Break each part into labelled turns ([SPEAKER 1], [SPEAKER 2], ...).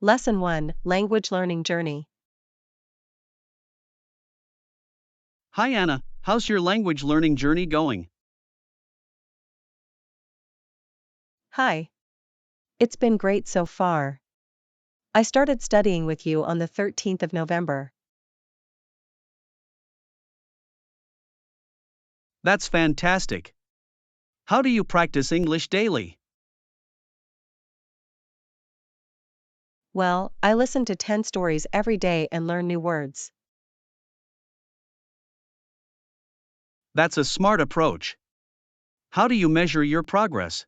[SPEAKER 1] Lesson 1, Language Learning Journey.
[SPEAKER 2] Hi Anna, how's your language learning journey going?
[SPEAKER 1] Hi. It's been great so far. I started studying with you on the 13th of November.
[SPEAKER 2] That's fantastic. How do you practice English daily?
[SPEAKER 1] Well, I listen to 10 stories every day and learn new words.
[SPEAKER 2] That's a smart approach. How do you measure your progress?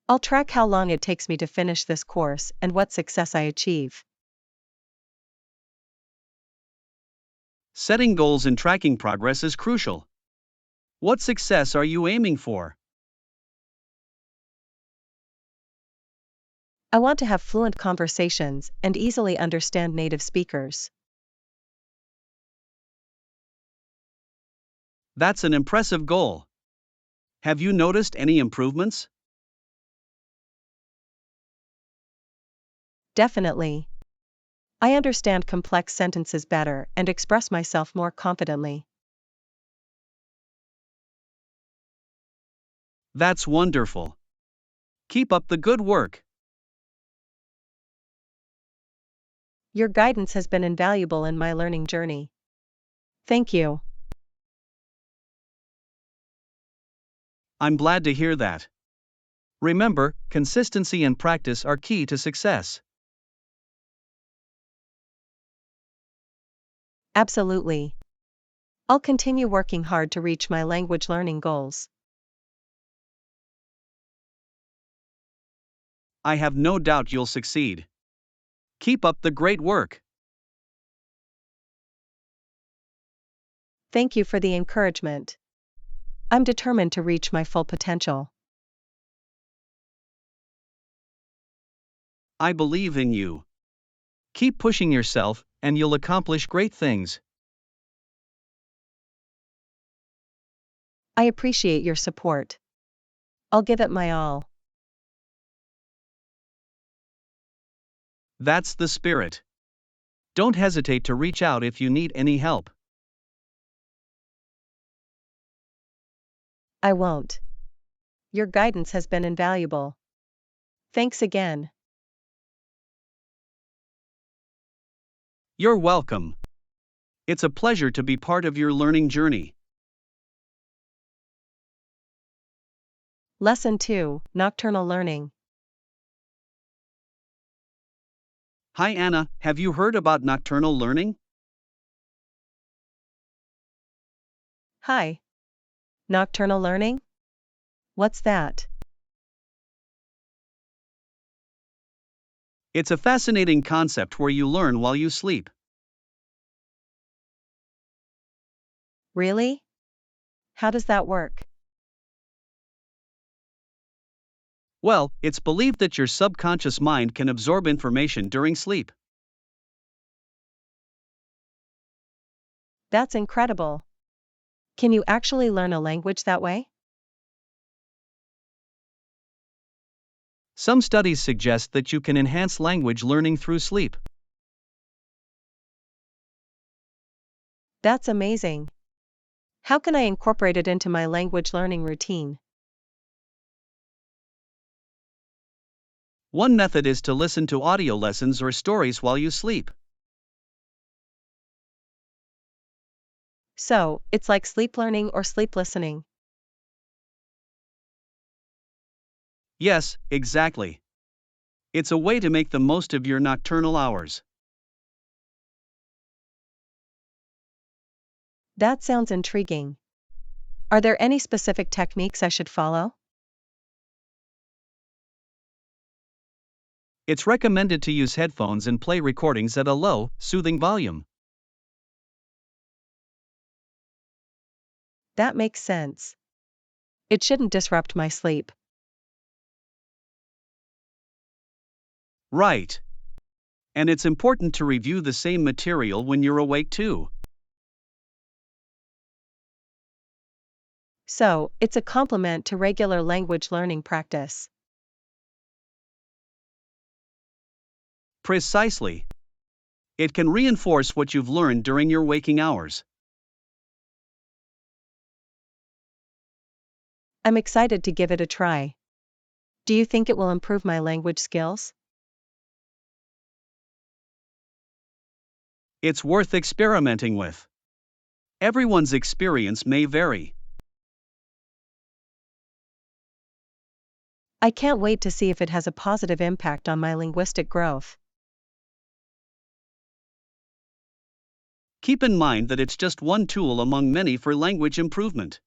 [SPEAKER 1] I'll track how long it takes me to finish this course and what success I achieve.
[SPEAKER 2] Setting goals and tracking progress is crucial. What success are you aiming for?
[SPEAKER 1] I want to have fluent conversations and easily understand native speakers.
[SPEAKER 2] That's an impressive goal. Have you noticed any improvements?
[SPEAKER 1] Definitely. I understand complex sentences better and express myself more confidently.
[SPEAKER 2] That's wonderful. Keep up the good work.
[SPEAKER 1] Your guidance has been invaluable in my learning journey. Thank you.
[SPEAKER 2] I'm glad to hear that. Remember, consistency and practice are key to success.
[SPEAKER 1] Absolutely. I'll continue working hard to reach my language learning goals.
[SPEAKER 2] I have no doubt you'll succeed. Keep up the great work.
[SPEAKER 1] Thank you for the encouragement. I'm determined to reach my full potential.
[SPEAKER 2] I believe in you. Keep pushing yourself, and you'll accomplish great things.
[SPEAKER 1] I appreciate your support. I'll give it my all.
[SPEAKER 2] That's the spirit. Don't hesitate to reach out if you need any help.
[SPEAKER 1] I won't. Your guidance has been invaluable. Thanks again.
[SPEAKER 2] You're welcome. It's a pleasure to be part of your learning journey.
[SPEAKER 1] Lesson 2, Nocturnal Learning.
[SPEAKER 2] Hi Anna, have you heard about nocturnal learning?
[SPEAKER 1] Hi. Nocturnal learning? What's that?
[SPEAKER 2] It's a fascinating concept where you learn while you sleep.
[SPEAKER 1] Really? How does that work?
[SPEAKER 2] Well, it's believed that your subconscious mind can absorb information during sleep.
[SPEAKER 1] That's incredible. Can you actually learn a language that way?
[SPEAKER 2] Some studies suggest that you can enhance language learning through sleep.
[SPEAKER 1] That's amazing. How can I incorporate it into my language learning routine?
[SPEAKER 2] One method is to listen to audio lessons or stories while you sleep.
[SPEAKER 1] So, it's like sleep learning or sleep listening.
[SPEAKER 2] Yes, exactly. It's a way to make the most of your nocturnal hours.
[SPEAKER 1] That sounds intriguing. Are there any specific techniques I should follow?
[SPEAKER 2] It's recommended to use headphones and play recordings at a low, soothing volume.
[SPEAKER 1] That makes sense. It shouldn't disrupt my sleep.
[SPEAKER 2] Right. And it's important to review the same material when you're awake too.
[SPEAKER 1] So, it's a complement to regular language learning practice.
[SPEAKER 2] Precisely. It can reinforce what you've learned during your waking hours.
[SPEAKER 1] I'm excited to give it a try. Do you think it will improve my language skills?
[SPEAKER 2] It's worth experimenting with. Everyone's experience may vary.
[SPEAKER 1] I can't wait to see if it has a positive impact on my linguistic growth.
[SPEAKER 2] Keep in mind that it's just one tool among many for language improvement.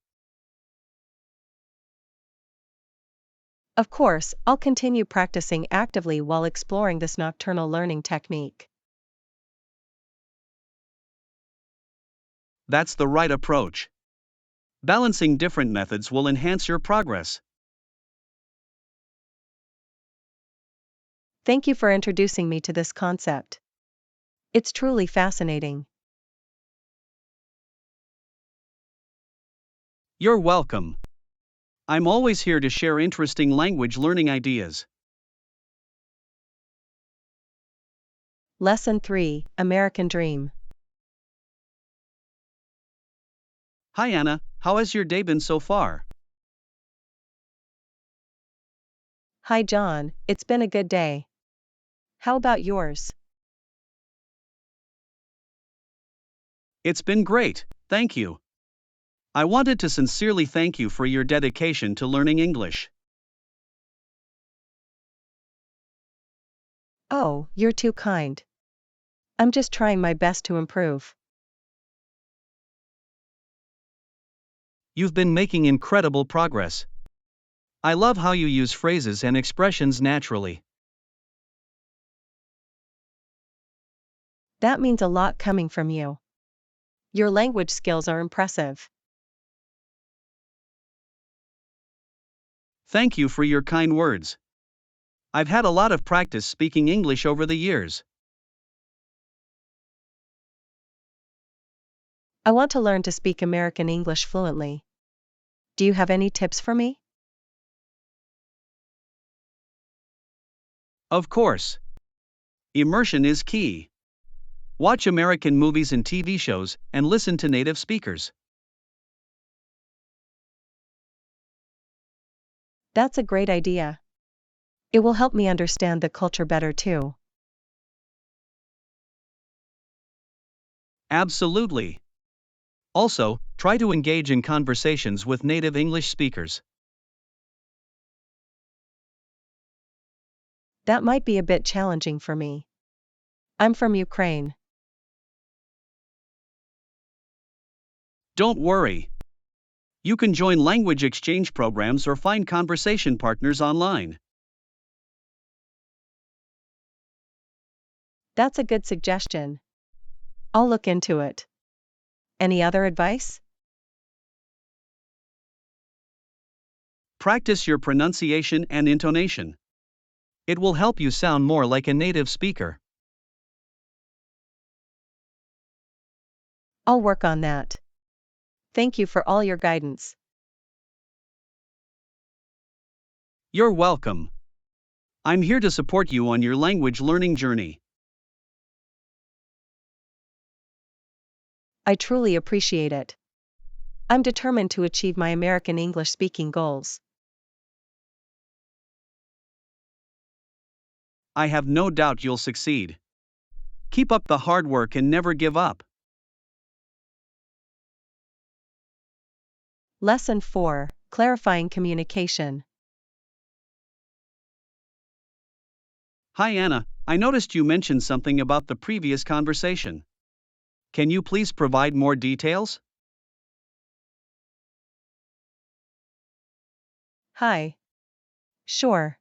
[SPEAKER 1] Of course, I'll continue practicing actively while exploring this nocturnal learning technique.
[SPEAKER 2] That's the right approach. Balancing different methods will enhance your progress.
[SPEAKER 1] Thank you for introducing me to this concept. It's truly fascinating.
[SPEAKER 2] You're welcome. I'm always here to share interesting language learning ideas.
[SPEAKER 1] Lesson 3, American Dream.
[SPEAKER 2] Hi Anna, how has your day been so far?
[SPEAKER 1] Hi John, it's been a good day. How about yours?
[SPEAKER 2] It's been great, thank you. I wanted to sincerely thank you for your dedication to learning English.
[SPEAKER 1] Oh, you're too kind. I'm just trying my best to improve.
[SPEAKER 2] You've been making incredible progress. I love how you use phrases and expressions naturally.
[SPEAKER 1] That means a lot coming from you. Your language skills are impressive.
[SPEAKER 2] Thank you for your kind words. I've had a lot of practice speaking English over the years.
[SPEAKER 1] I want to learn to speak American English fluently. Do you have any tips for me?
[SPEAKER 2] Of course. Immersion is key. Watch American movies and TV shows and listen to native speakers.
[SPEAKER 1] That's a great idea. It will help me understand the culture better too.
[SPEAKER 2] Absolutely. Also, try to engage in conversations with native English speakers.
[SPEAKER 1] That might be a bit challenging for me. I'm from Ukraine.
[SPEAKER 2] Don't worry. You can join language exchange programs or find conversation partners online.
[SPEAKER 1] That's a good suggestion. I'll look into it. Any other advice?
[SPEAKER 2] Practice your pronunciation and intonation. It will help you sound more like a native speaker.
[SPEAKER 1] I'll work on that. Thank you for all your guidance.
[SPEAKER 2] You're welcome. I'm here to support you on your language learning journey.
[SPEAKER 1] I truly appreciate it. I'm determined to achieve my American English speaking goals.
[SPEAKER 2] I have no doubt you'll succeed. Keep up the hard work and never give up.
[SPEAKER 1] Lesson 4, Clarifying Communication.
[SPEAKER 2] Hi Anna, I noticed you mentioned something about the previous conversation. Can you please provide more details?
[SPEAKER 1] Hi. Sure.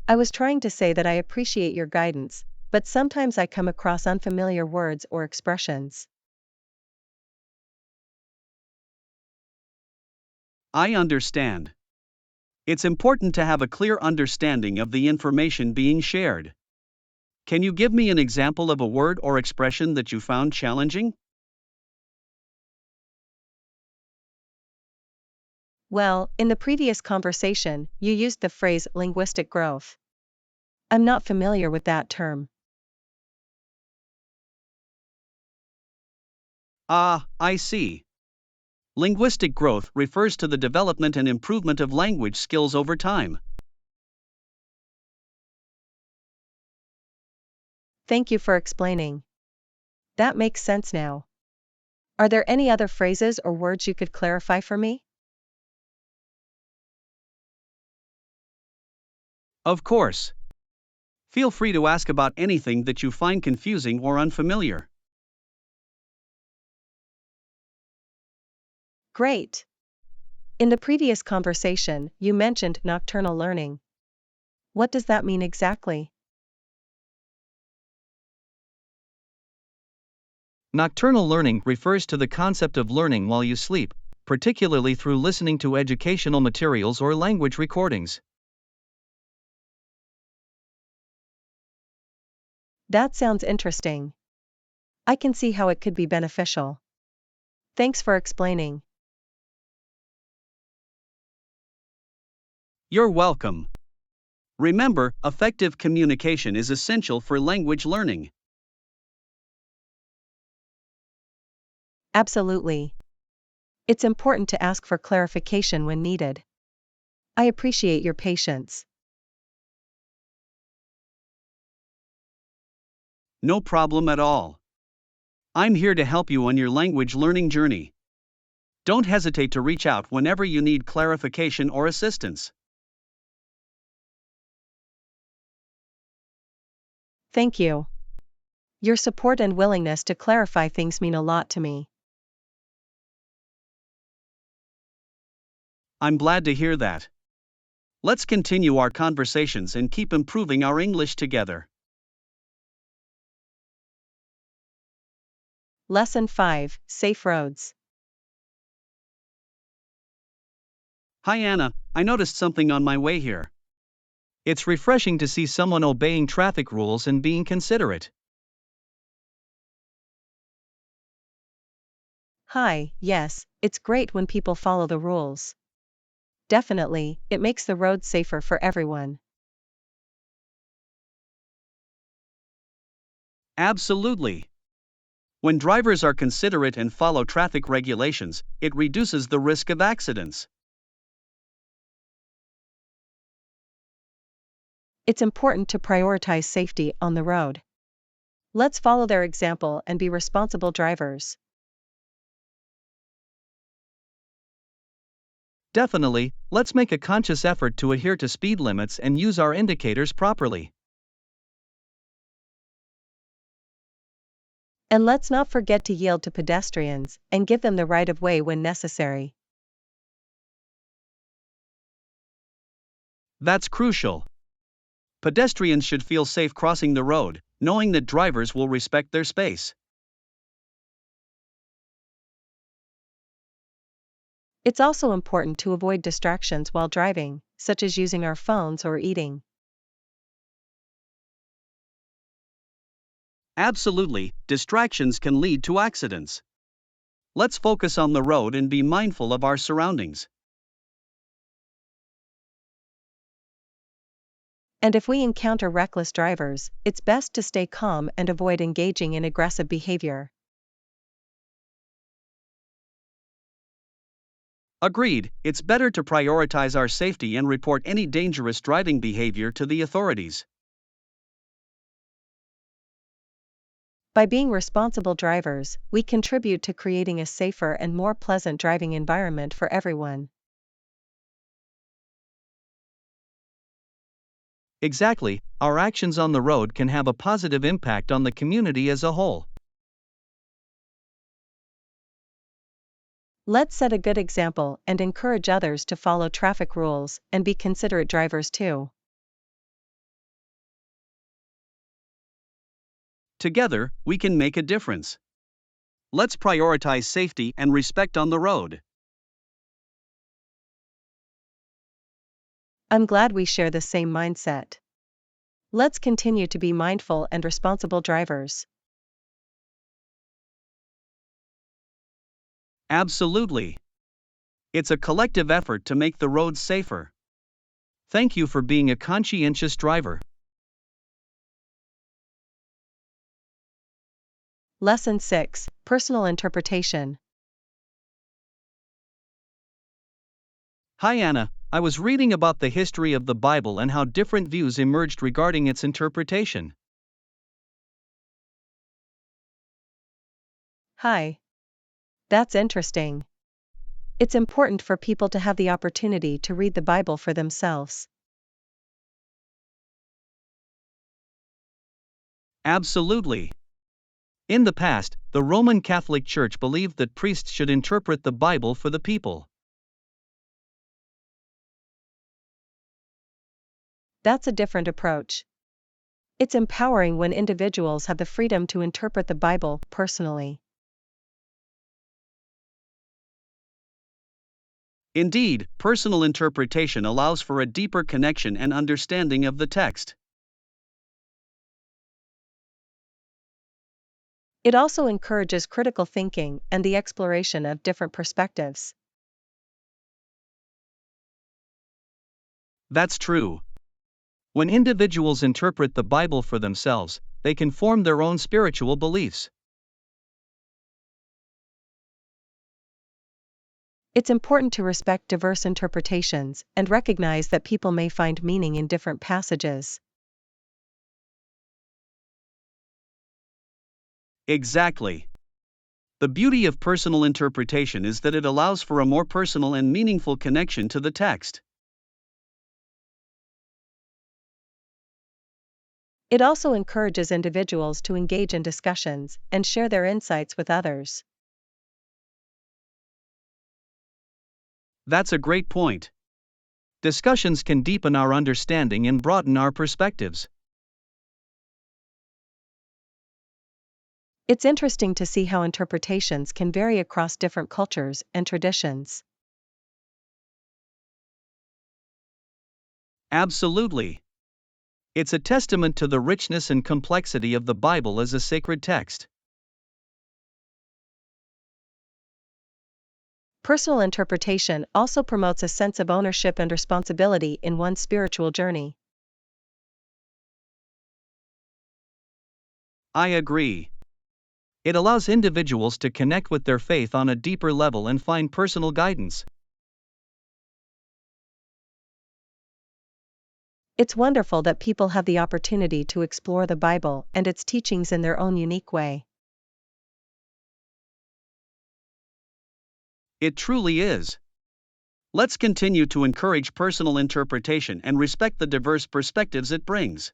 [SPEAKER 1] I was trying to say that I appreciate your guidance, but sometimes I come across unfamiliar words or expressions.
[SPEAKER 2] I understand. It's important to have a clear understanding of the information being shared. Can you give me an example of a word or expression that you found challenging?
[SPEAKER 1] Well, in the previous conversation, you used the phrase linguistic growth. I'm not familiar with that term.
[SPEAKER 2] Ah, I see. Linguistic growth refers to the development and improvement of language skills over time.
[SPEAKER 1] Thank you for explaining. That makes sense now. Are there any other phrases or words you could clarify for me?
[SPEAKER 2] Of course. Feel free to ask about anything that you find confusing or unfamiliar.
[SPEAKER 1] Great. In the previous conversation, you mentioned nocturnal learning. What does that mean exactly?
[SPEAKER 2] Nocturnal learning refers to the concept of learning while you sleep, particularly through listening to educational materials or language recordings.
[SPEAKER 1] That sounds interesting. I can see how it could be beneficial. Thanks for explaining.
[SPEAKER 2] You're welcome. Remember, effective communication is essential for language learning.
[SPEAKER 1] Absolutely. It's important to ask for clarification when needed. I appreciate your patience.
[SPEAKER 2] No problem at all. I'm here to help you on your language learning journey. Don't hesitate to reach out whenever you need clarification or assistance.
[SPEAKER 1] Thank you. Your support and willingness to clarify things mean a lot to me.
[SPEAKER 2] I'm glad to hear that. Let's continue our conversations and keep improving our English together.
[SPEAKER 1] Lesson 5: Safe Roads.
[SPEAKER 2] Hi Anna, I noticed something on my way here. It's refreshing to see someone obeying traffic rules and being considerate.
[SPEAKER 1] Hi, yes, it's great when people follow the rules. Definitely, it makes the roads safer for everyone.
[SPEAKER 2] Absolutely. When drivers are considerate and follow traffic regulations, it reduces the risk of accidents.
[SPEAKER 1] It's important to prioritize safety on the road. Let's follow their example and be responsible drivers.
[SPEAKER 2] Definitely, let's make a conscious effort to adhere to speed limits and use our indicators properly.
[SPEAKER 1] And let's not forget to yield to pedestrians and give them the right of way when necessary.
[SPEAKER 2] That's crucial. Pedestrians should feel safe crossing the road, knowing that drivers will respect their space.
[SPEAKER 1] It's also important to avoid distractions while driving, such as using our phones or eating.
[SPEAKER 2] Absolutely, distractions can lead to accidents. Let's focus on the road and be mindful of our surroundings.
[SPEAKER 1] And if we encounter reckless drivers, it's best to stay calm and avoid engaging in aggressive behavior.
[SPEAKER 2] Agreed, it's better to prioritize our safety and report any dangerous driving behavior to the authorities.
[SPEAKER 1] By being responsible drivers, we contribute to creating a safer and more pleasant driving environment for everyone.
[SPEAKER 2] Exactly, our actions on the road can have a positive impact on the community as a whole.
[SPEAKER 1] Let's set a good example and encourage others to follow traffic rules and be considerate drivers too.
[SPEAKER 2] Together, we can make a difference. Let's prioritize safety and respect on the road.
[SPEAKER 1] I'm glad we share the same mindset. Let's continue to be mindful and responsible drivers.
[SPEAKER 2] Absolutely. It's a collective effort to make the roads safer. Thank you for being a conscientious driver.
[SPEAKER 1] Lesson 6, Personal Interpretation.
[SPEAKER 2] Hi Anna, I was reading about the history of the Bible and how different views emerged regarding its interpretation.
[SPEAKER 1] Hi. That's interesting. It's important for people to have the opportunity to read the Bible for themselves.
[SPEAKER 2] Absolutely. In the past, the Roman Catholic Church believed that priests should interpret the Bible for the people.
[SPEAKER 1] That's a different approach. It's empowering when individuals have the freedom to interpret the Bible personally.
[SPEAKER 2] Indeed, personal interpretation allows for a deeper connection and understanding of the text.
[SPEAKER 1] It also encourages critical thinking and the exploration of different perspectives.
[SPEAKER 2] That's true. When individuals interpret the Bible for themselves, they can form their own spiritual beliefs.
[SPEAKER 1] It's important to respect diverse interpretations and recognize that people may find meaning in different passages.
[SPEAKER 2] Exactly. The beauty of personal interpretation is that it allows for a more personal and meaningful connection to the text.
[SPEAKER 1] It also encourages individuals to engage in discussions and share their insights with others.
[SPEAKER 2] That's a great point. Discussions can deepen our understanding and broaden our perspectives.
[SPEAKER 1] It's interesting to see how interpretations can vary across different cultures and traditions.
[SPEAKER 2] Absolutely. It's a testament to the richness and complexity of the Bible as a sacred text.
[SPEAKER 1] Personal interpretation also promotes a sense of ownership and responsibility in one's spiritual journey.
[SPEAKER 2] I agree. It allows individuals to connect with their faith on a deeper level and find personal guidance.
[SPEAKER 1] It's wonderful that people have the opportunity to explore the Bible and its teachings in their own unique way.
[SPEAKER 2] It truly is. Let's continue to encourage personal interpretation and respect the diverse perspectives it brings.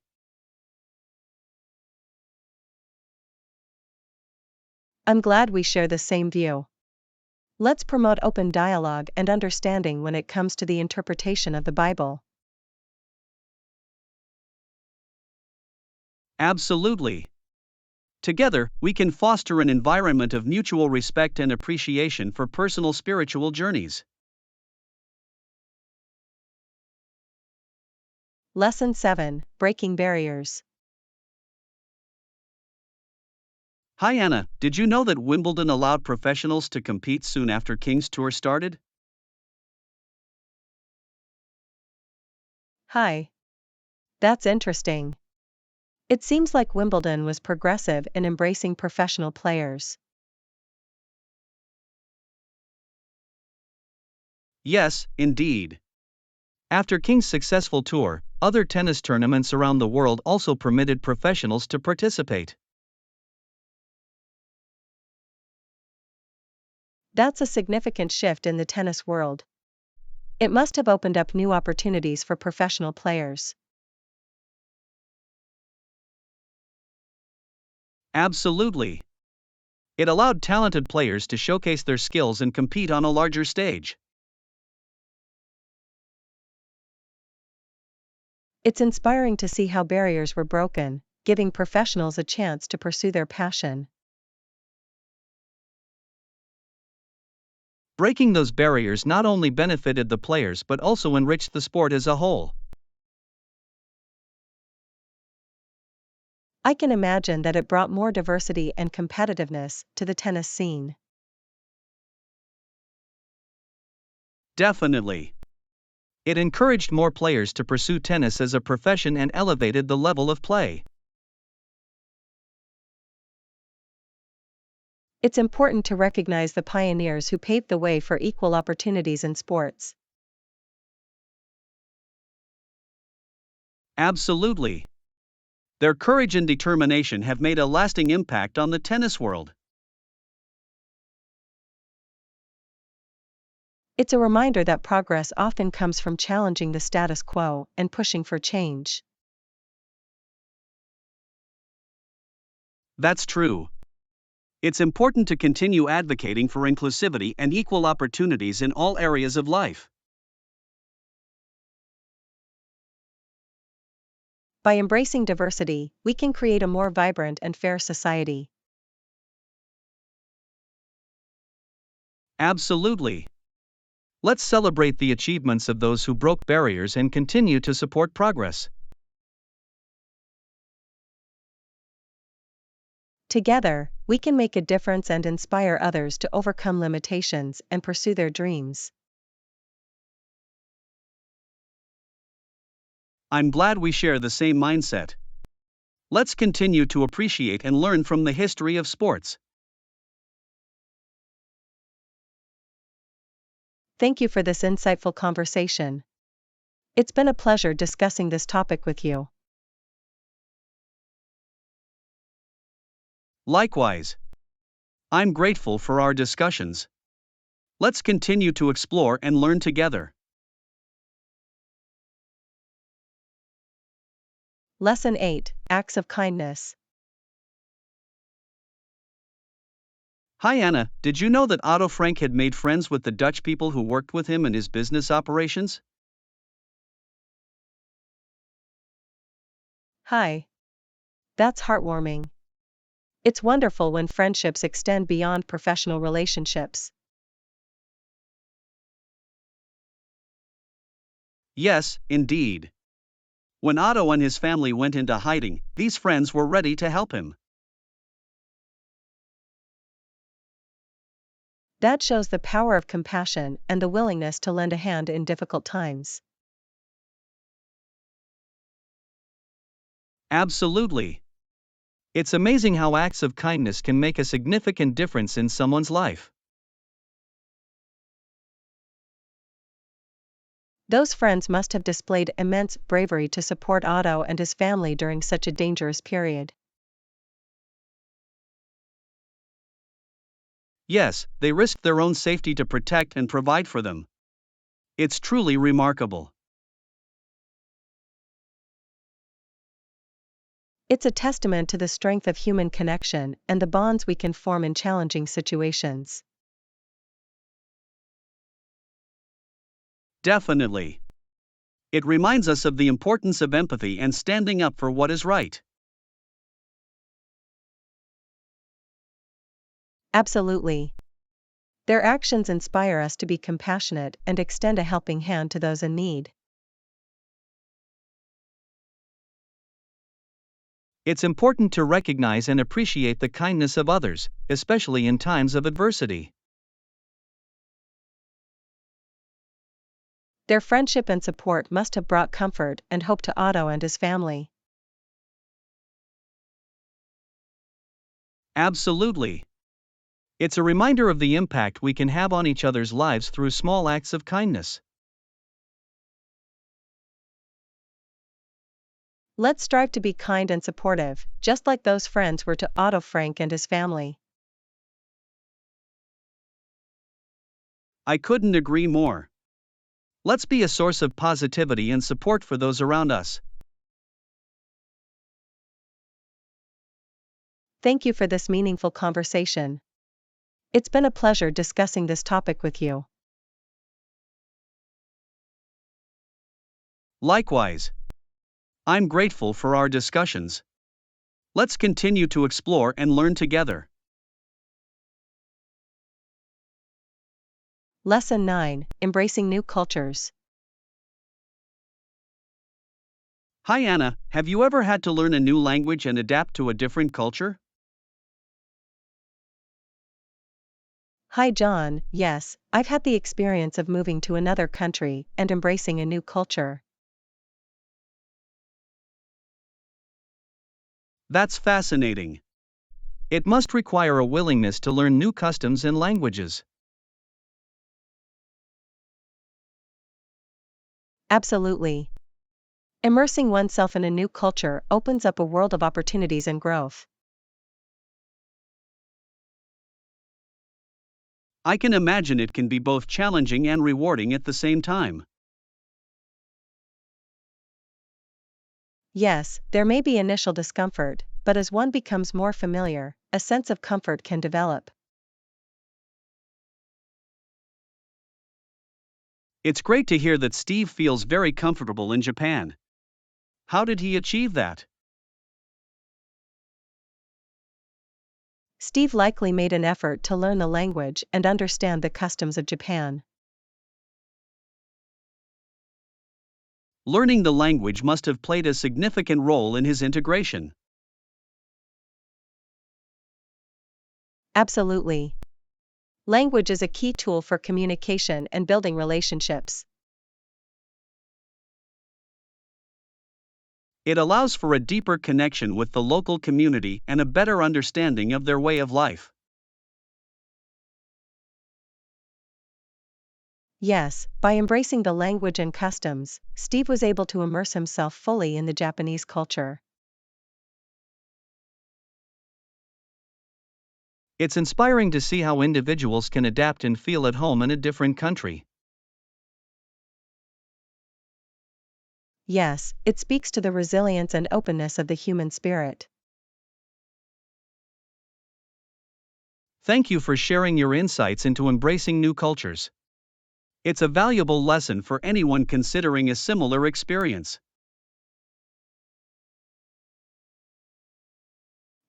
[SPEAKER 1] I'm glad we share the same view. Let's promote open dialogue and understanding when it comes to the interpretation of the Bible.
[SPEAKER 2] Absolutely. Together, we can foster an environment of mutual respect and appreciation for personal spiritual journeys.
[SPEAKER 1] Lesson 7, Breaking Barriers.
[SPEAKER 2] Hi Anna, did you know that Wimbledon allowed professionals to compete soon after King's Tour started?
[SPEAKER 1] Hi. That's interesting. It seems like Wimbledon was progressive in embracing professional players.
[SPEAKER 2] Yes, indeed. After King's successful tour, other tennis tournaments around the world also permitted professionals to participate.
[SPEAKER 1] That's a significant shift in the tennis world. It must have opened up new opportunities for professional players.
[SPEAKER 2] Absolutely. It allowed talented players to showcase their skills and compete on a larger stage.
[SPEAKER 1] It's inspiring to see how barriers were broken, giving professionals a chance to pursue their passion.
[SPEAKER 2] Breaking those barriers not only benefited the players but also enriched the sport as a whole.
[SPEAKER 1] I can imagine that it brought more diversity and competitiveness to the tennis scene.
[SPEAKER 2] Definitely. It encouraged more players to pursue tennis as a profession and elevated the level of play.
[SPEAKER 1] It's important to recognize the pioneers who paved the way for equal opportunities in sports.
[SPEAKER 2] Absolutely. Their courage and determination have made a lasting impact on the tennis world.
[SPEAKER 1] It's a reminder that progress often comes from challenging the status quo and pushing for change.
[SPEAKER 2] That's true. It's important to continue advocating for inclusivity and equal opportunities in all areas of life.
[SPEAKER 1] By embracing diversity, we can create a more vibrant and fair society.
[SPEAKER 2] Absolutely. Let's celebrate the achievements of those who broke barriers and continue to support progress.
[SPEAKER 1] Together, we can make a difference and inspire others to overcome limitations and pursue their dreams.
[SPEAKER 2] I'm glad we share the same mindset. Let's continue to appreciate and learn from the history of sports.
[SPEAKER 1] Thank you for this insightful conversation. It's been a pleasure discussing this topic with you.
[SPEAKER 2] Likewise, I'm grateful for our discussions. Let's continue to explore and learn together.
[SPEAKER 1] Lesson 8: Acts of Kindness.
[SPEAKER 2] Hi Anna, did you know that Otto Frank had made friends with the Dutch people who worked with him in his business operations?
[SPEAKER 1] Hi. That's heartwarming. It's wonderful when friendships extend beyond professional relationships.
[SPEAKER 2] Yes, indeed. When Otto and his family went into hiding, these friends were ready to help him.
[SPEAKER 1] That shows the power of compassion and the willingness to lend a hand in difficult times.
[SPEAKER 2] Absolutely. It's amazing how acts of kindness can make a significant difference in someone's life.
[SPEAKER 1] Those friends must have displayed immense bravery to support Otto and his family during such a dangerous period.
[SPEAKER 2] Yes, they risked their own safety to protect and provide for them. It's truly remarkable.
[SPEAKER 1] It's a testament to the strength of human connection and the bonds we can form in challenging situations.
[SPEAKER 2] Definitely. It reminds us of the importance of empathy and standing up for what is right.
[SPEAKER 1] Absolutely. Their actions inspire us to be compassionate and extend a helping hand to those in need.
[SPEAKER 2] It's important to recognize and appreciate the kindness of others, especially in times of adversity.
[SPEAKER 1] Their friendship and support must have brought comfort and hope to Otto and his family.
[SPEAKER 2] Absolutely. It's a reminder of the impact we can have on each other's lives through small acts of kindness.
[SPEAKER 1] Let's strive to be kind and supportive, just like those friends were to Otto Frank and his family.
[SPEAKER 2] I couldn't agree more. Let's be a source of positivity and support for those around us.
[SPEAKER 1] Thank you for this meaningful conversation. It's been a pleasure discussing this topic with you.
[SPEAKER 2] Likewise, I'm grateful for our discussions. Let's continue to explore and learn together.
[SPEAKER 1] Lesson 9: Embracing New Cultures.
[SPEAKER 2] Hi Anna, have you ever had to learn a new language and adapt to a different culture?
[SPEAKER 1] Hi John, yes, I've had the experience of moving to another country and embracing a new culture.
[SPEAKER 2] That's fascinating. It must require a willingness to learn new customs and languages.
[SPEAKER 1] Absolutely. Immersing oneself in a new culture opens up a world of opportunities and growth.
[SPEAKER 2] I can imagine it can be both challenging and rewarding at the same time.
[SPEAKER 1] Yes, there may be initial discomfort, but as one becomes more familiar, a sense of comfort can develop.
[SPEAKER 2] It's great to hear that Steve feels very comfortable in Japan. How did he achieve that?
[SPEAKER 1] Steve likely made an effort to learn the language and understand the customs of Japan.
[SPEAKER 2] Learning the language must have played a significant role in his integration.
[SPEAKER 1] Absolutely. Language is a key tool for communication and building relationships.
[SPEAKER 2] It allows for a deeper connection with the local community and a better understanding of their way of life.
[SPEAKER 1] Yes, by embracing the language and customs, Steve was able to immerse himself fully in the Japanese culture.
[SPEAKER 2] It's inspiring to see how individuals can adapt and feel at home in a different country.
[SPEAKER 1] Yes, it speaks to the resilience and openness of the human spirit.
[SPEAKER 2] Thank you for sharing your insights into embracing new cultures. It's a valuable lesson for anyone considering a similar experience.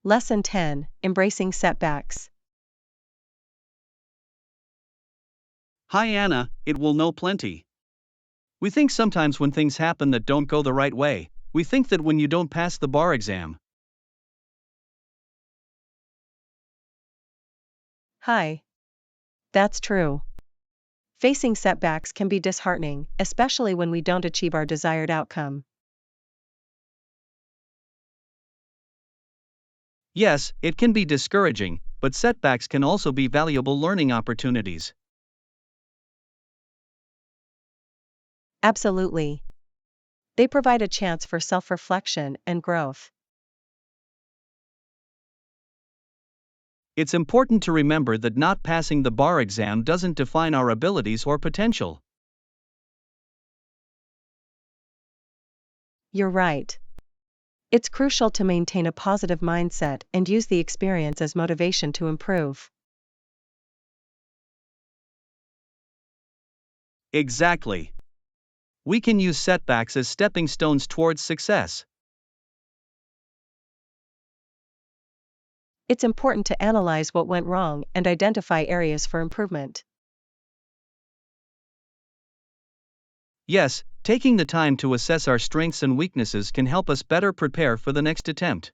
[SPEAKER 1] Lesson 10: Embracing Setbacks.
[SPEAKER 2] Hi Anna, it will know plenty. We think sometimes when things happen that don't go the right way, we think that when you don't pass the bar exam.
[SPEAKER 1] Hi. That's true. Facing setbacks can be disheartening, especially when we don't achieve our desired outcome.
[SPEAKER 2] Yes, it can be discouraging, but setbacks can also be valuable learning opportunities.
[SPEAKER 1] Absolutely. They provide a chance for self-reflection and growth.
[SPEAKER 2] It's important to remember that not passing the bar exam doesn't define our abilities or potential.
[SPEAKER 1] You're right. It's crucial to maintain a positive mindset and use the experience as motivation to improve.
[SPEAKER 2] Exactly. We can use setbacks as stepping stones towards success.
[SPEAKER 1] It's important to analyze what went wrong and identify areas for improvement.
[SPEAKER 2] Yes, taking the time to assess our strengths and weaknesses can help us better prepare for the next attempt.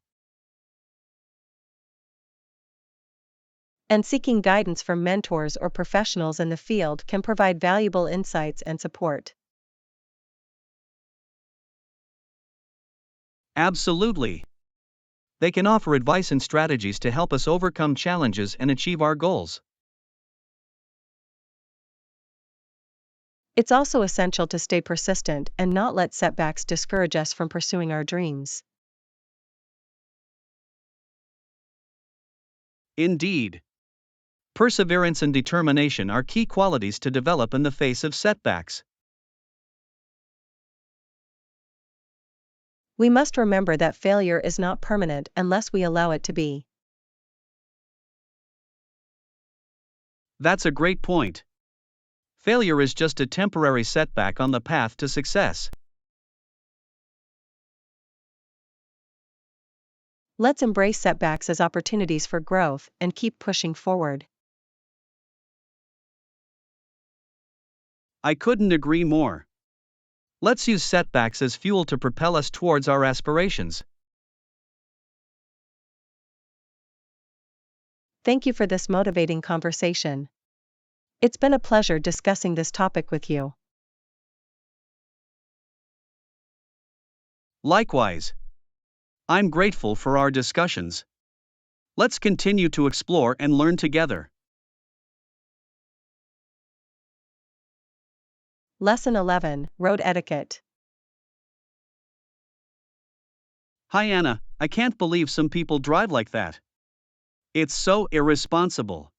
[SPEAKER 1] And seeking guidance from mentors or professionals in the field can provide valuable insights and support.
[SPEAKER 2] Absolutely. They can offer advice and strategies to help us overcome challenges and achieve our goals.
[SPEAKER 1] It's also essential to stay persistent and not let setbacks discourage us from pursuing our dreams.
[SPEAKER 2] Indeed. Perseverance and determination are key qualities to develop in the face of setbacks.
[SPEAKER 1] We must remember that failure is not permanent unless we allow it to be.
[SPEAKER 2] That's a great point. Failure is just a temporary setback on the path to success.
[SPEAKER 1] Let's embrace setbacks as opportunities for growth and keep pushing forward.
[SPEAKER 2] I couldn't agree more. Let's use setbacks as fuel to propel us towards our aspirations.
[SPEAKER 1] Thank you for this motivating conversation. It's been a pleasure discussing this topic with you.
[SPEAKER 2] Likewise, I'm grateful for our discussions. Let's continue to explore and learn together.
[SPEAKER 1] Lesson 11, Road Etiquette.
[SPEAKER 2] Hi Anna, I can't believe some people drive like that. It's so irresponsible.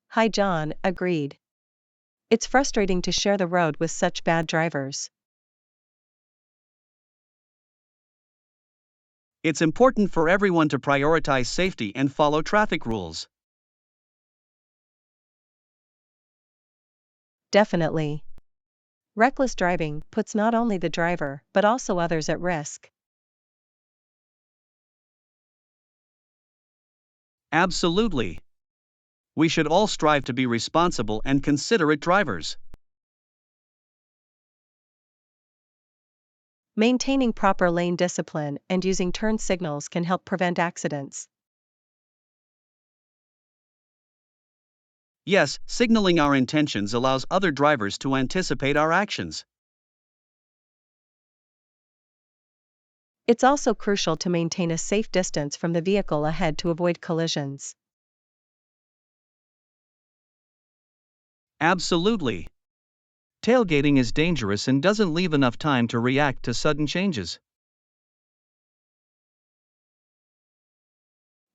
[SPEAKER 1] Hi John, agreed. It's frustrating to share the road with such bad drivers.
[SPEAKER 2] It's important for everyone to prioritize safety and follow traffic rules.
[SPEAKER 1] Definitely. Reckless driving puts not only the driver but also others at risk.
[SPEAKER 2] Absolutely. We should all strive to be responsible and considerate drivers.
[SPEAKER 1] Maintaining proper lane discipline and using turn signals can help prevent accidents.
[SPEAKER 2] Yes, signaling our intentions allows other drivers to anticipate our actions.
[SPEAKER 1] It's also crucial to maintain a safe distance from the vehicle ahead to avoid collisions.
[SPEAKER 2] Absolutely. Tailgating is dangerous and doesn't leave enough time to react to sudden changes.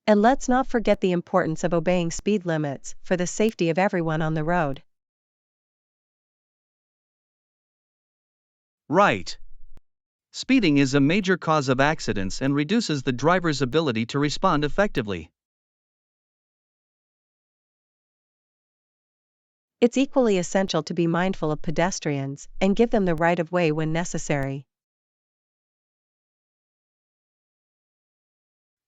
[SPEAKER 1] And let's not forget the importance of obeying speed limits for the safety of everyone on the road.
[SPEAKER 2] Right. Speeding is a major cause of accidents and reduces the driver's ability to respond effectively.
[SPEAKER 1] It's equally essential to be mindful of pedestrians and give them the right of way when necessary.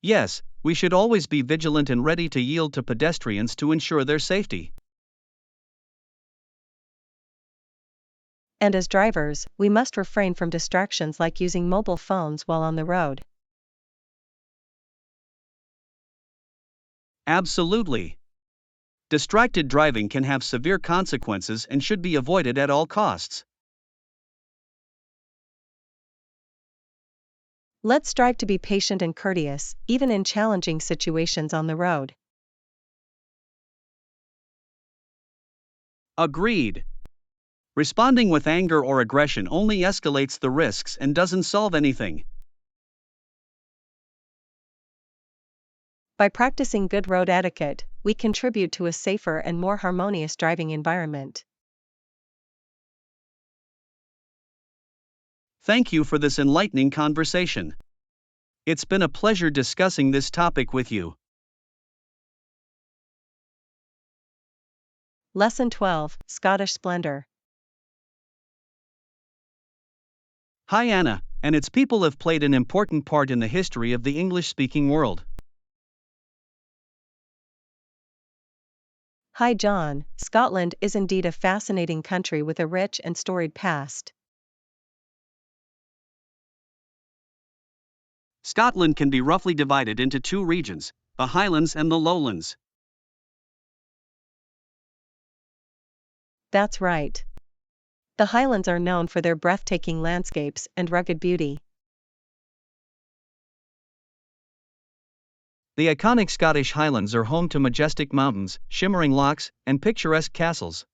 [SPEAKER 2] Yes, we should always be vigilant and ready to yield to pedestrians to ensure their safety.
[SPEAKER 1] And as drivers, we must refrain from distractions like using mobile phones while on the road.
[SPEAKER 2] Absolutely. Distracted driving can have severe consequences and should be avoided at all costs.
[SPEAKER 1] Let's strive to be patient and courteous, even in challenging situations on the road.
[SPEAKER 2] Agreed. Responding with anger or aggression only escalates the risks and doesn't solve anything.
[SPEAKER 1] By practicing good road etiquette, we contribute to a safer and more harmonious driving environment.
[SPEAKER 2] Thank you for this enlightening conversation. It's been a pleasure discussing this topic with you.
[SPEAKER 1] Lesson 12, Scottish Splendor.
[SPEAKER 2] Hi Anna, and its people have played an important part in the history of the English-speaking world.
[SPEAKER 1] Hi John, Scotland is indeed a fascinating country with a rich and storied past.
[SPEAKER 2] Scotland can be roughly divided into two regions, the Highlands and the Lowlands.
[SPEAKER 1] That's right. The Highlands are known for their breathtaking landscapes and rugged beauty.
[SPEAKER 2] The iconic Scottish Highlands are home to majestic mountains, shimmering lochs, and picturesque castles.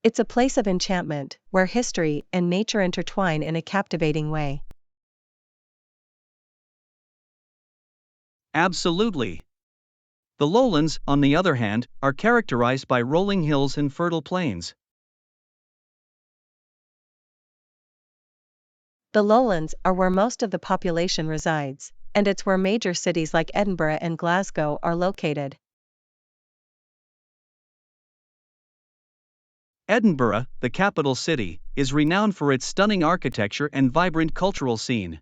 [SPEAKER 1] It's a place of enchantment, where history and nature intertwine in a captivating way.
[SPEAKER 2] Absolutely. The lowlands, on the other hand, are characterized by rolling hills and fertile plains.
[SPEAKER 1] The lowlands are where most of the population resides, and it's where major cities like Edinburgh and Glasgow are located.
[SPEAKER 2] Edinburgh, the capital city, is renowned for its stunning architecture and vibrant cultural scene.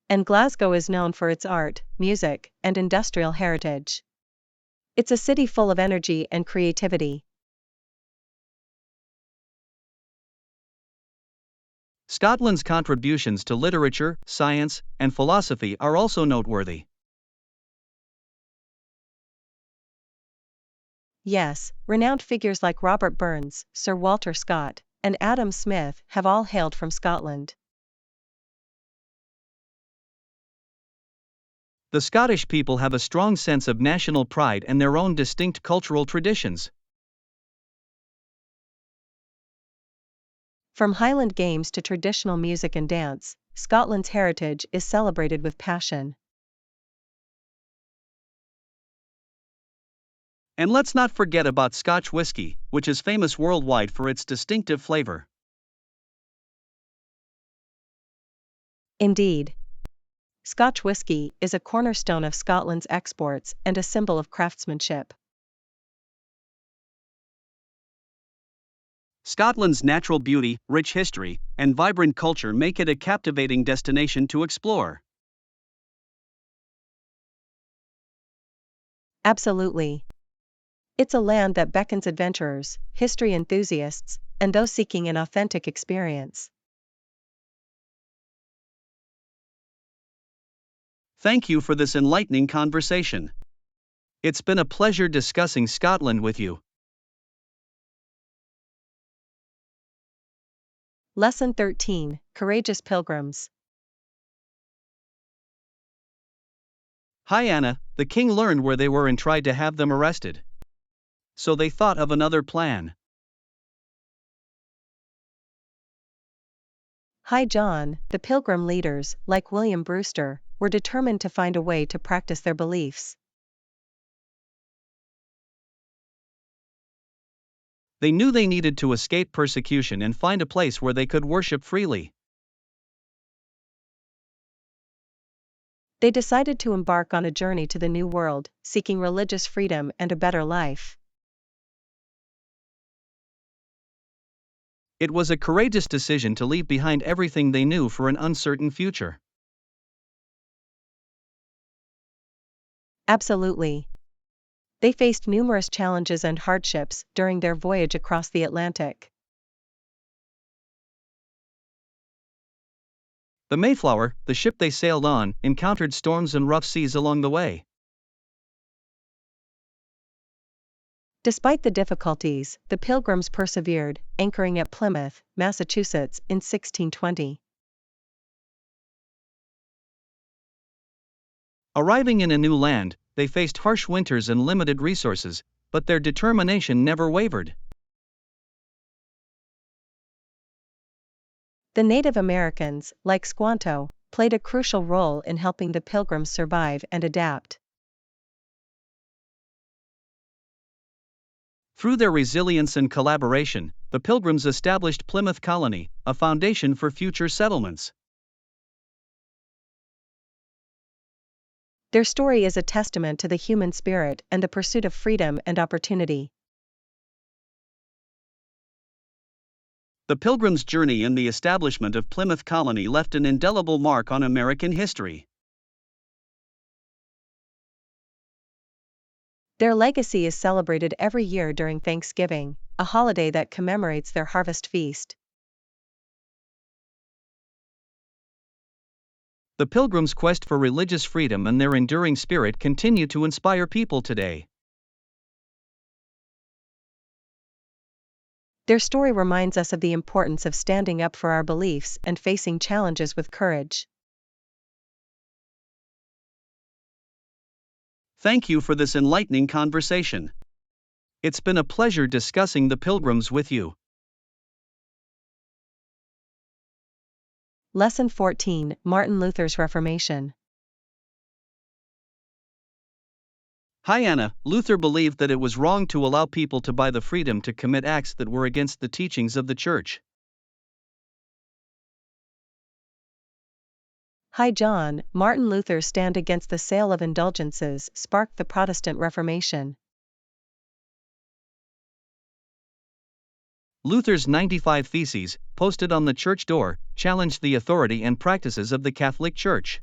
[SPEAKER 1] And Glasgow is known for its art, music, and industrial heritage. It's a city full of energy and creativity.
[SPEAKER 2] Scotland's contributions to literature, science, and philosophy are also noteworthy.
[SPEAKER 1] Yes, renowned figures like Robert Burns, Sir Walter Scott, and Adam Smith have all hailed from Scotland.
[SPEAKER 2] The Scottish people have a strong sense of national pride and their own distinct cultural traditions.
[SPEAKER 1] From Highland games to traditional music and dance, Scotland's heritage is celebrated with passion.
[SPEAKER 2] And let's not forget about Scotch whisky, which is famous worldwide for its distinctive flavor.
[SPEAKER 1] Indeed. Scotch whisky is a cornerstone of Scotland's exports and a symbol of craftsmanship.
[SPEAKER 2] Scotland's natural beauty, rich history, and vibrant culture make it a captivating destination to explore.
[SPEAKER 1] Absolutely. It's a land that beckons adventurers, history enthusiasts, and those seeking an authentic experience.
[SPEAKER 2] Thank you for this enlightening conversation. It's been a pleasure discussing Scotland with you.
[SPEAKER 1] Lesson 13: Courageous Pilgrims.
[SPEAKER 2] Hi Anna, the king learned where they were and tried to have them arrested. So they thought of another plan.
[SPEAKER 1] Hi John, the Pilgrim leaders, like William Brewster, were determined to find a way to practice their beliefs.
[SPEAKER 2] They knew they needed to escape persecution and find a place where they could worship freely.
[SPEAKER 1] They decided to embark on a journey to the New World, seeking religious freedom and a better life.
[SPEAKER 2] It was a courageous decision to leave behind everything they knew for an uncertain future.
[SPEAKER 1] Absolutely. They faced numerous challenges and hardships during their voyage across the Atlantic.
[SPEAKER 2] The Mayflower, the ship they sailed on, encountered storms and rough seas along the way.
[SPEAKER 1] Despite the difficulties, the Pilgrims persevered, anchoring at Plymouth, Massachusetts, in 1620.
[SPEAKER 2] Arriving in a new land, they faced harsh winters and limited resources, but their determination never wavered.
[SPEAKER 1] The Native Americans, like Squanto, played a crucial role in helping the Pilgrims survive and adapt.
[SPEAKER 2] Through their resilience and collaboration, the Pilgrims established Plymouth Colony, a foundation for future settlements.
[SPEAKER 1] Their story is a testament to the human spirit and the pursuit of freedom and opportunity.
[SPEAKER 2] The Pilgrims' journey and the establishment of Plymouth Colony left an indelible mark on American history.
[SPEAKER 1] Their legacy is celebrated every year during Thanksgiving, a holiday that commemorates their harvest feast.
[SPEAKER 2] The Pilgrims' quest for religious freedom and their enduring spirit continue to inspire people today.
[SPEAKER 1] Their story reminds us of the importance of standing up for our beliefs and facing challenges with courage.
[SPEAKER 2] Thank you for this enlightening conversation. It's been a pleasure discussing the Pilgrims with you.
[SPEAKER 1] Lesson 14: Martin Luther's Reformation.
[SPEAKER 2] Hi Anna, Luther believed that it was wrong to allow people to buy the freedom to commit acts that were against the teachings of the Church.
[SPEAKER 1] Hi John, Martin Luther's stand against the sale of indulgences sparked the Protestant Reformation.
[SPEAKER 2] Luther's 95 Theses, posted on the church door, challenged the authority and practices of the Catholic Church.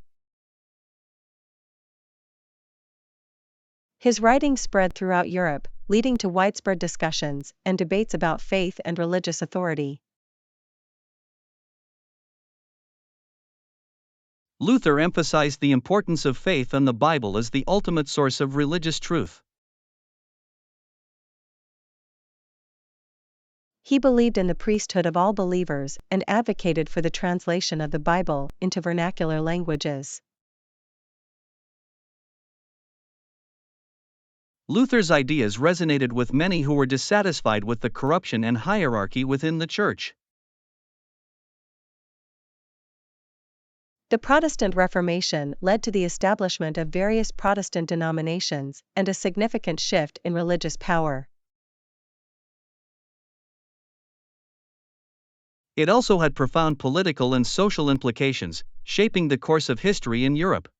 [SPEAKER 1] His writings spread throughout Europe, leading to widespread discussions and debates about faith and religious authority.
[SPEAKER 2] Luther emphasized the importance of faith and the Bible as the ultimate source of religious truth.
[SPEAKER 1] He believed in the priesthood of all believers and advocated for the translation of the Bible into vernacular languages.
[SPEAKER 2] Luther's ideas resonated with many who were dissatisfied with the corruption and hierarchy within the Church.
[SPEAKER 1] The Protestant Reformation led to the establishment of various Protestant denominations and a significant shift in religious power.
[SPEAKER 2] It also had profound political and social implications, shaping the course of history in Europe.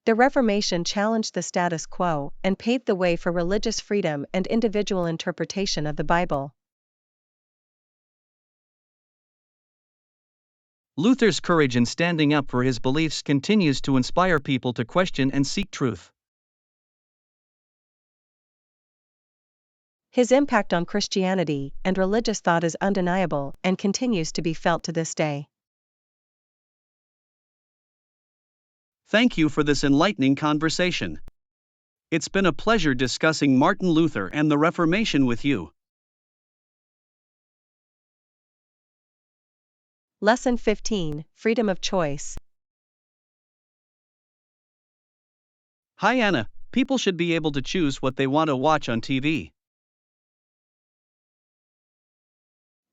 [SPEAKER 1] The Reformation challenged the status quo and paved the way for religious freedom and individual interpretation of the Bible.
[SPEAKER 2] Luther's courage in standing up for his beliefs continues to inspire people to question and seek truth.
[SPEAKER 1] His impact on Christianity and religious thought is undeniable and continues to be felt to this day.
[SPEAKER 2] Thank you for this enlightening conversation. It's been a pleasure discussing Martin Luther and the Reformation with you.
[SPEAKER 1] Lesson 15: Freedom of Choice.
[SPEAKER 2] Hi Anna, people should be able to choose what they want to watch on TV.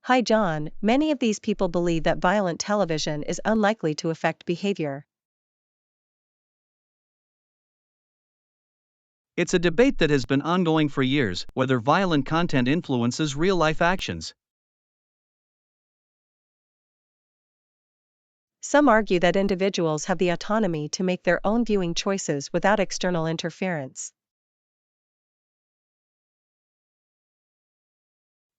[SPEAKER 1] Hi John, many of these people believe that violent television is unlikely to affect behavior.
[SPEAKER 2] It's a debate that has been ongoing for years, whether violent content influences real-life actions.
[SPEAKER 1] Some argue that individuals have the autonomy to make their own viewing choices without external interference.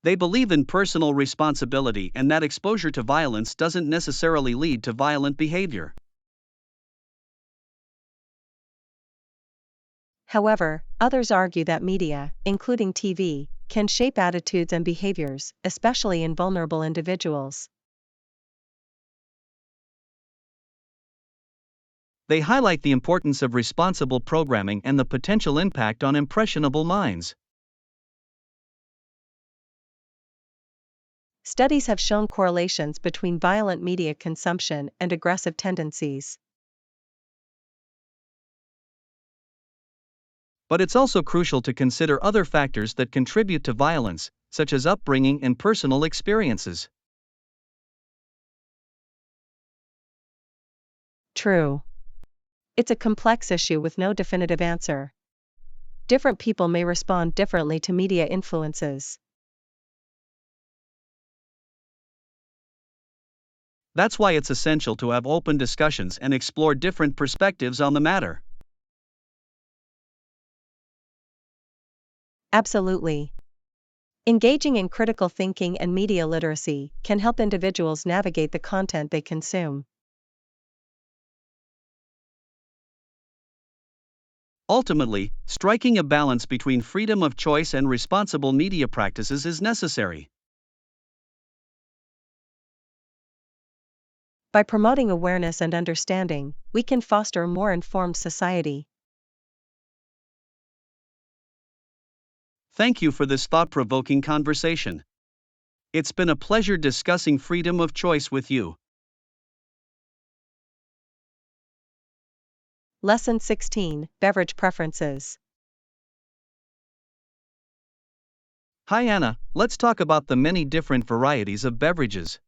[SPEAKER 2] They believe in personal responsibility and that exposure to violence doesn't necessarily lead to violent behavior.
[SPEAKER 1] However, others argue that media, including TV, can shape attitudes and behaviors, especially in vulnerable individuals.
[SPEAKER 2] They highlight the importance of responsible programming and the potential impact on impressionable minds.
[SPEAKER 1] Studies have shown correlations between violent media consumption and aggressive tendencies.
[SPEAKER 2] But it's also crucial to consider other factors that contribute to violence, such as upbringing and personal experiences.
[SPEAKER 1] True. It's a complex issue with no definitive answer. Different people may respond differently to media influences.
[SPEAKER 2] That's why it's essential to have open discussions and explore different perspectives on the matter.
[SPEAKER 1] Absolutely. Engaging in critical thinking and media literacy can help individuals navigate the content they consume.
[SPEAKER 2] Ultimately, striking a balance between freedom of choice and responsible media practices is necessary.
[SPEAKER 1] By promoting awareness and understanding, we can foster a more informed society.
[SPEAKER 2] Thank you for this thought-provoking conversation. It's been a pleasure discussing freedom of choice with you.
[SPEAKER 1] Lesson 16: Beverage Preferences.
[SPEAKER 2] Hi Anna, let's talk about the many different varieties of beverages.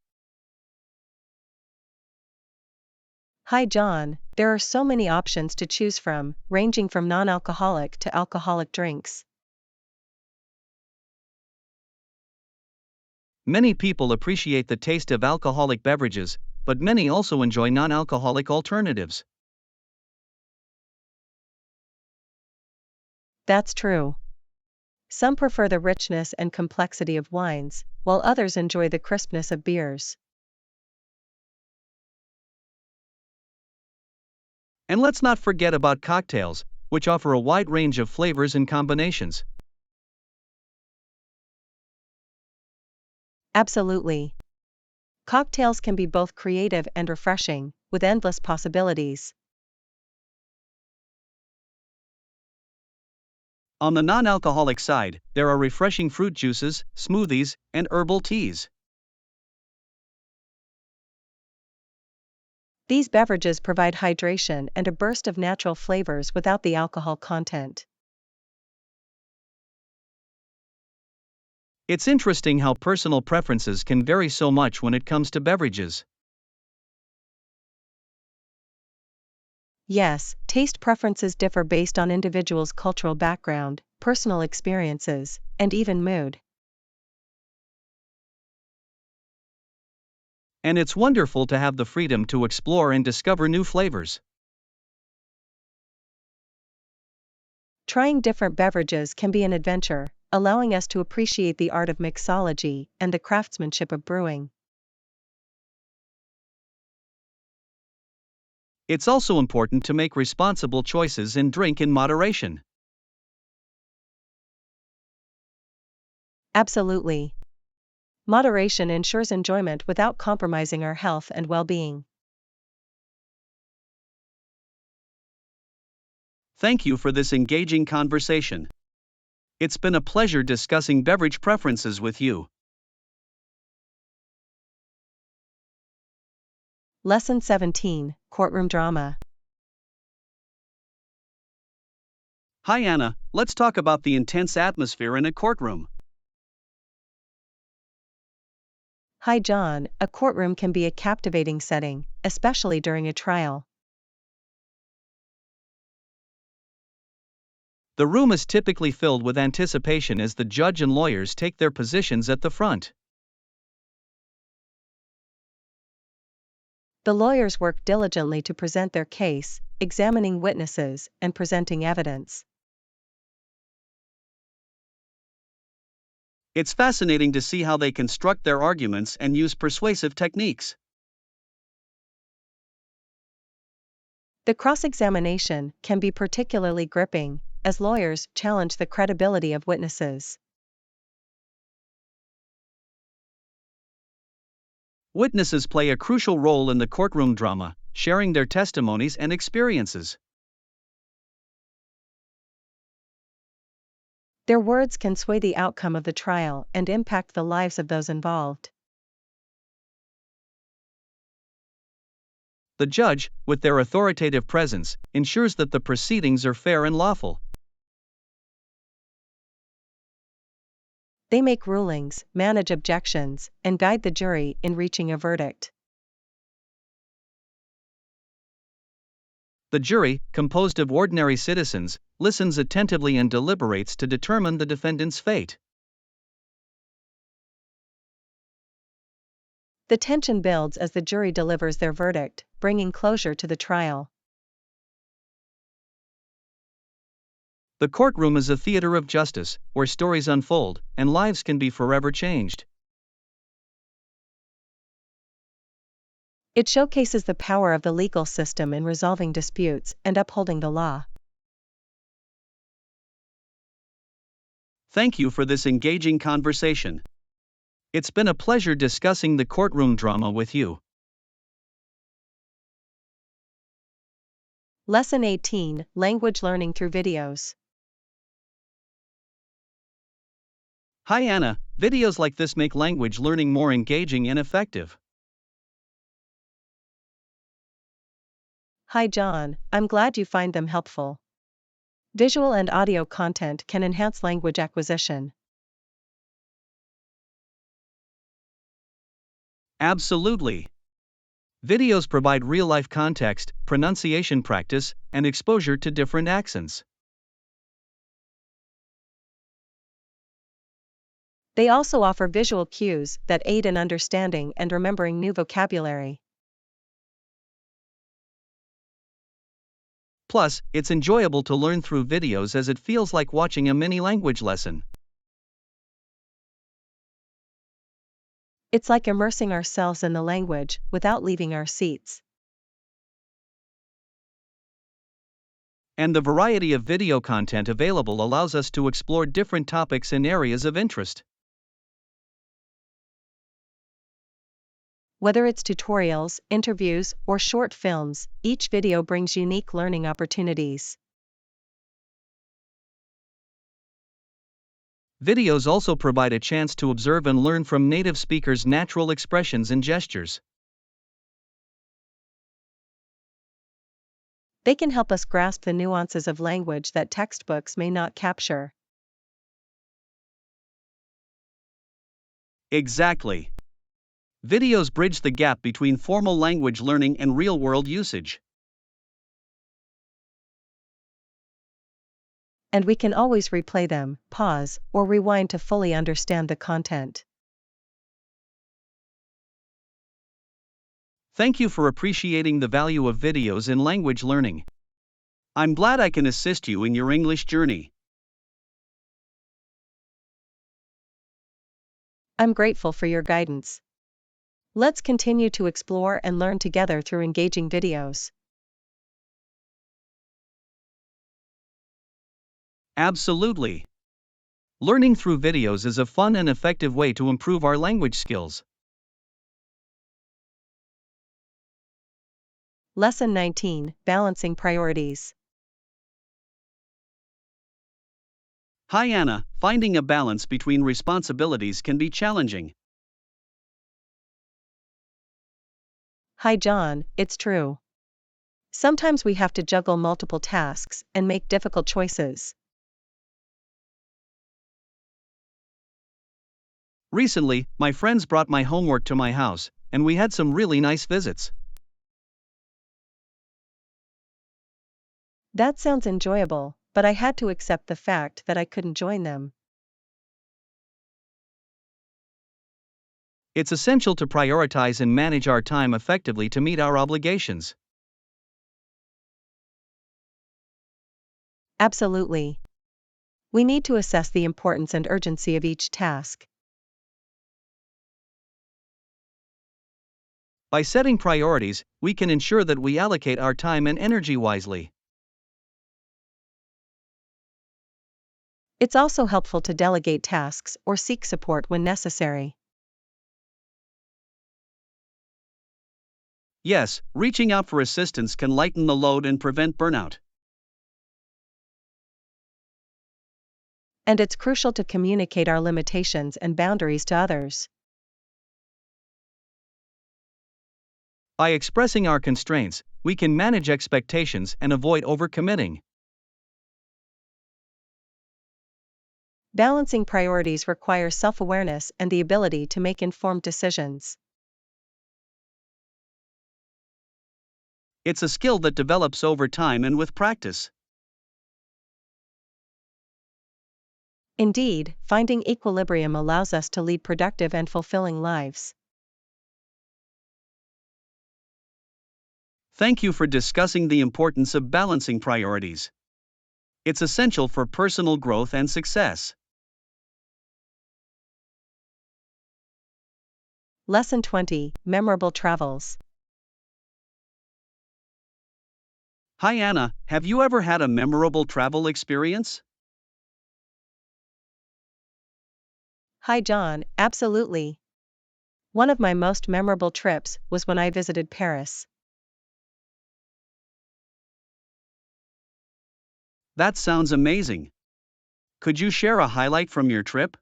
[SPEAKER 1] Hi John, there are so many options to choose from, ranging from non-alcoholic to alcoholic drinks.
[SPEAKER 2] Many people appreciate the taste of alcoholic beverages, but many also enjoy non-alcoholic alternatives.
[SPEAKER 1] That's true. Some prefer the richness and complexity of wines, while others enjoy the crispness of beers.
[SPEAKER 2] And let's not forget about cocktails, which offer a wide range of flavors and combinations.
[SPEAKER 1] Absolutely. Cocktails can be both creative and refreshing, with endless possibilities.
[SPEAKER 2] On the non-alcoholic side, there are refreshing fruit juices, smoothies, and herbal teas.
[SPEAKER 1] These beverages provide hydration and a burst of natural flavors without the alcohol content.
[SPEAKER 2] It's interesting how personal preferences can vary so much when it comes to beverages.
[SPEAKER 1] Yes, taste preferences differ based on individuals' cultural background, personal experiences, and even mood.
[SPEAKER 2] And it's wonderful to have the freedom to explore and discover new flavors.
[SPEAKER 1] Trying different beverages can be an adventure, allowing us to appreciate the art of mixology and the craftsmanship of brewing.
[SPEAKER 2] It's also important to make responsible choices and drink in moderation.
[SPEAKER 1] Absolutely. Moderation ensures enjoyment without compromising our health and well-being.
[SPEAKER 2] Thank you for this engaging conversation. It's been a pleasure discussing beverage preferences with you.
[SPEAKER 1] Lesson 17, Courtroom Drama.
[SPEAKER 2] Hi Anna, let's talk about the intense atmosphere in a courtroom.
[SPEAKER 1] Hi John, a courtroom can be a captivating setting, especially during a trial.
[SPEAKER 2] The room is typically filled with anticipation as the judge and lawyers take their positions at the front.
[SPEAKER 1] The lawyers work diligently to present their case, examining witnesses, and presenting evidence.
[SPEAKER 2] It's fascinating to see how they construct their arguments and use persuasive techniques.
[SPEAKER 1] The cross-examination can be particularly gripping, as lawyers challenge the credibility of witnesses.
[SPEAKER 2] Witnesses play a crucial role in the courtroom drama, sharing their testimonies and experiences.
[SPEAKER 1] Their words can sway the outcome of the trial and impact the lives of those involved.
[SPEAKER 2] The judge, with their authoritative presence, ensures that the proceedings are fair and lawful.
[SPEAKER 1] They make rulings, manage objections, and guide the jury in reaching a verdict.
[SPEAKER 2] The jury, composed of ordinary citizens, listens attentively and deliberates to determine the defendant's fate.
[SPEAKER 1] The tension builds as the jury delivers their verdict, bringing closure to the trial.
[SPEAKER 2] The courtroom is a theater of justice, where stories unfold, and lives can be forever changed.
[SPEAKER 1] It showcases the power of the legal system in resolving disputes and upholding the law.
[SPEAKER 2] Thank you for this engaging conversation. It's been a pleasure discussing the courtroom drama with you.
[SPEAKER 1] Lesson 18, Language Learning Through Videos.
[SPEAKER 2] Hi Anna, videos like this make language learning more engaging and effective.
[SPEAKER 1] Hi John, I'm glad you find them helpful. Visual and audio content can enhance language acquisition.
[SPEAKER 2] Absolutely. Videos provide real-life context, pronunciation practice, and exposure to different accents.
[SPEAKER 1] They also offer visual cues that aid in understanding and remembering new vocabulary.
[SPEAKER 2] Plus, it's enjoyable to learn through videos as it feels like watching a mini language lesson.
[SPEAKER 1] It's like immersing ourselves in the language without leaving our seats.
[SPEAKER 2] And the variety of video content available allows us to explore different topics and areas of interest.
[SPEAKER 1] Whether it's tutorials, interviews, or short films, each video brings unique learning opportunities.
[SPEAKER 2] Videos also provide a chance to observe and learn from native speakers' natural expressions and gestures.
[SPEAKER 1] They can help us grasp the nuances of language that textbooks may not capture.
[SPEAKER 2] Exactly. Videos bridge the gap between formal language learning and real-world usage.
[SPEAKER 1] And we can always replay them, pause, or rewind to fully understand the content.
[SPEAKER 2] Thank you for appreciating the value of videos in language learning. I'm glad I can assist you in your English journey.
[SPEAKER 1] I'm grateful for your guidance. Let's continue to explore and learn together through engaging videos.
[SPEAKER 2] Absolutely. Learning through videos is a fun and effective way to improve our language skills.
[SPEAKER 1] Lesson 19, Balancing Priorities.
[SPEAKER 2] Hi Anna, finding a balance between responsibilities can be challenging.
[SPEAKER 1] Hi John, it's true. Sometimes we have to juggle multiple tasks and make difficult choices.
[SPEAKER 2] Recently, my friends brought my homework to my house, and we had some really nice visits.
[SPEAKER 1] That sounds enjoyable, but I had to accept the fact that I couldn't join them.
[SPEAKER 2] It's essential to prioritize and manage our time effectively to meet our obligations.
[SPEAKER 1] Absolutely. We need to assess the importance and urgency of each task.
[SPEAKER 2] By setting priorities, we can ensure that we allocate our time and energy wisely.
[SPEAKER 1] It's also helpful to delegate tasks or seek support when necessary.
[SPEAKER 2] Yes, reaching out for assistance can lighten the load and prevent burnout.
[SPEAKER 1] And it's crucial to communicate our limitations and boundaries to others.
[SPEAKER 2] By expressing our constraints, we can manage expectations and avoid overcommitting.
[SPEAKER 1] Balancing priorities requires self-awareness and the ability to make informed decisions.
[SPEAKER 2] It's a skill that develops over time and with practice.
[SPEAKER 1] Indeed, finding equilibrium allows us to lead productive and fulfilling lives.
[SPEAKER 2] Thank you for discussing the importance of balancing priorities. It's essential for personal growth and success.
[SPEAKER 1] Lesson 20, Memorable Travels.
[SPEAKER 2] Hi Anna, have you ever had a memorable travel experience?
[SPEAKER 1] Hi John, absolutely. One of my most memorable trips was when I visited Paris.
[SPEAKER 2] That sounds amazing. Could you share a highlight from your trip?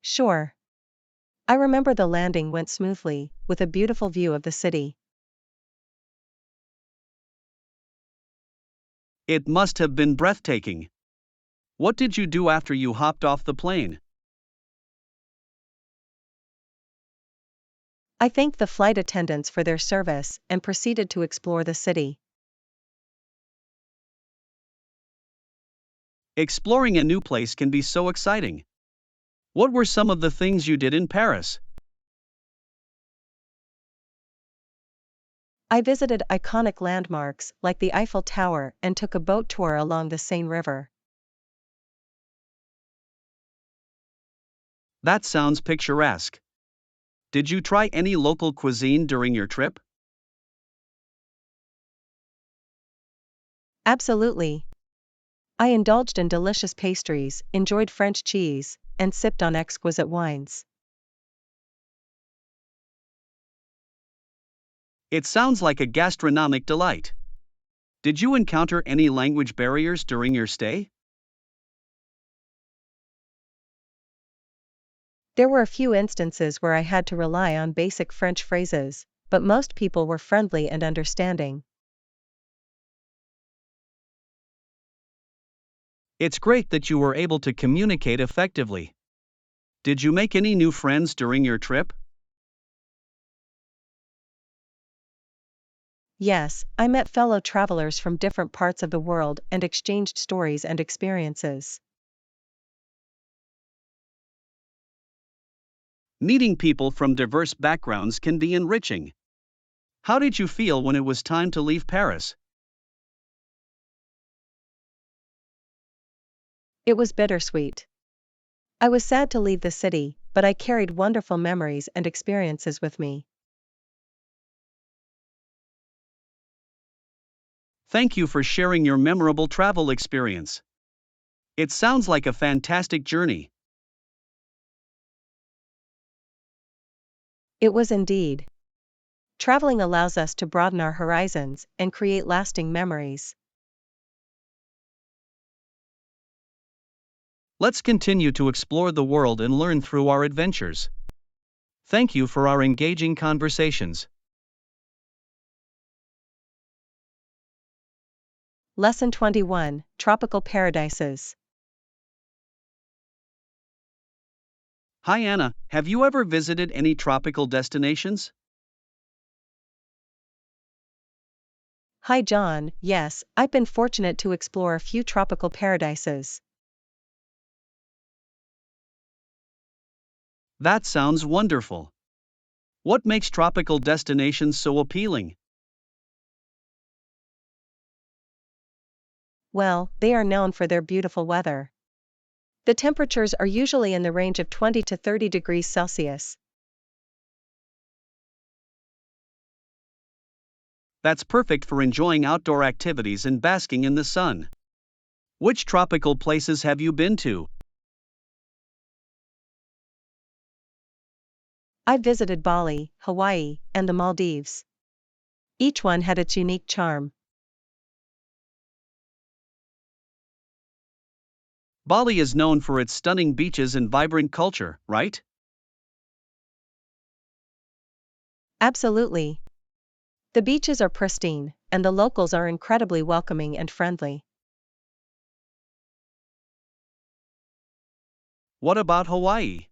[SPEAKER 1] Sure. I remember the landing went smoothly, with a beautiful view of the city.
[SPEAKER 2] It must have been breathtaking. What did you do after you hopped off the plane?
[SPEAKER 1] I thanked the flight attendants for their service and proceeded to explore the city.
[SPEAKER 2] Exploring a new place can be so exciting. What were some of the things you did in Paris?
[SPEAKER 1] I visited iconic landmarks like the Eiffel Tower and took a boat tour along the Seine River.
[SPEAKER 2] That sounds picturesque. Did you try any local cuisine during your trip?
[SPEAKER 1] Absolutely. I indulged in delicious pastries, enjoyed French cheese, and sipped on exquisite wines.
[SPEAKER 2] It sounds like a gastronomic delight. Did you encounter any language barriers during your stay?
[SPEAKER 1] There were a few instances where I had to rely on basic French phrases, but most people were friendly and understanding.
[SPEAKER 2] It's great that you were able to communicate effectively. Did you make any new friends during your trip?
[SPEAKER 1] Yes, I met fellow travelers from different parts of the world and exchanged stories and experiences.
[SPEAKER 2] Meeting people from diverse backgrounds can be enriching. How did you feel when it was time to leave Paris?
[SPEAKER 1] It was bittersweet. I was sad to leave the city, but I carried wonderful memories and experiences with me.
[SPEAKER 2] Thank you for sharing your memorable travel experience. It sounds like a fantastic journey.
[SPEAKER 1] It was indeed. Traveling allows us to broaden our horizons and create lasting memories.
[SPEAKER 2] Let's continue to explore the world and learn through our adventures. Thank you for our engaging conversations.
[SPEAKER 1] Lesson 21: Tropical Paradises.
[SPEAKER 2] Hi Anna, have you ever visited any tropical destinations?
[SPEAKER 1] Hi John, yes, I've been fortunate to explore a few tropical paradises.
[SPEAKER 2] That sounds wonderful. What makes tropical destinations so appealing?
[SPEAKER 1] Well, they are known for their beautiful weather. The temperatures are usually in the range of 20 to 30 degrees Celsius.
[SPEAKER 2] That's perfect for enjoying outdoor activities and basking in the sun. Which tropical places have you been to?
[SPEAKER 1] I visited Bali, Hawaii, and the Maldives. Each one had its unique charm.
[SPEAKER 2] Bali is known for its stunning beaches and vibrant culture, right?
[SPEAKER 1] Absolutely. The beaches are pristine, and the locals are incredibly welcoming and friendly.
[SPEAKER 2] What about Hawaii?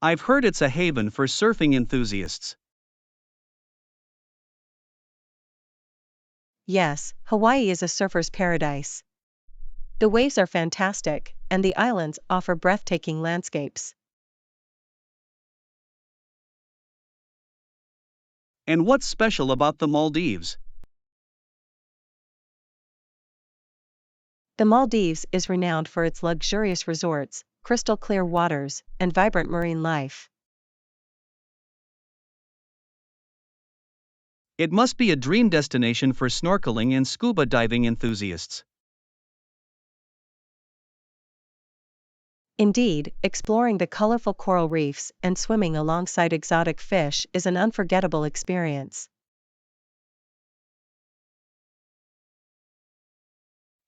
[SPEAKER 2] I've heard it's a haven for surfing enthusiasts.
[SPEAKER 1] Yes, Hawaii is a surfer's paradise. The waves are fantastic, and the islands offer breathtaking landscapes.
[SPEAKER 2] And what's special about the Maldives?
[SPEAKER 1] The Maldives is renowned for its luxurious resorts, crystal clear waters, and vibrant marine life.
[SPEAKER 2] It must be a dream destination for snorkeling and scuba diving enthusiasts.
[SPEAKER 1] Indeed, exploring the colorful coral reefs and swimming alongside exotic fish is an unforgettable experience.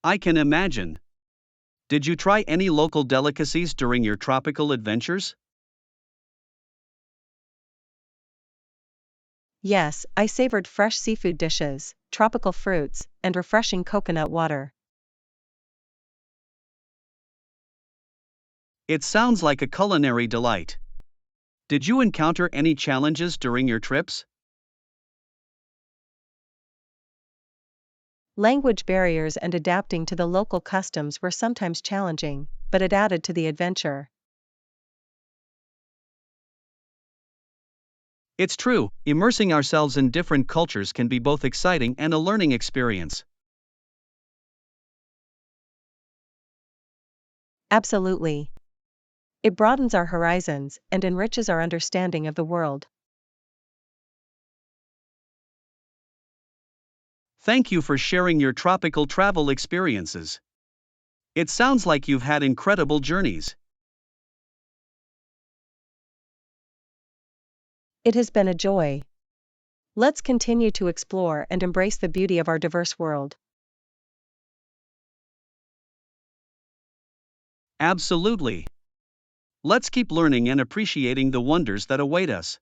[SPEAKER 2] I can imagine. Did you try any local delicacies during your tropical adventures?
[SPEAKER 1] Yes, I savored fresh seafood dishes, tropical fruits, and refreshing coconut water.
[SPEAKER 2] It sounds like a culinary delight. Did you encounter any challenges during your trips?
[SPEAKER 1] Language barriers and adapting to the local customs were sometimes challenging, but it added to the adventure.
[SPEAKER 2] It's true, immersing ourselves in different cultures can be both exciting and a learning experience.
[SPEAKER 1] Absolutely. It broadens our horizons and enriches our understanding of the world.
[SPEAKER 2] Thank you for sharing your tropical travel experiences. It sounds like you've had incredible journeys.
[SPEAKER 1] It has been a joy. Let's continue to explore and embrace the beauty of our diverse world.
[SPEAKER 2] Absolutely. Let's keep learning and appreciating the wonders that await us.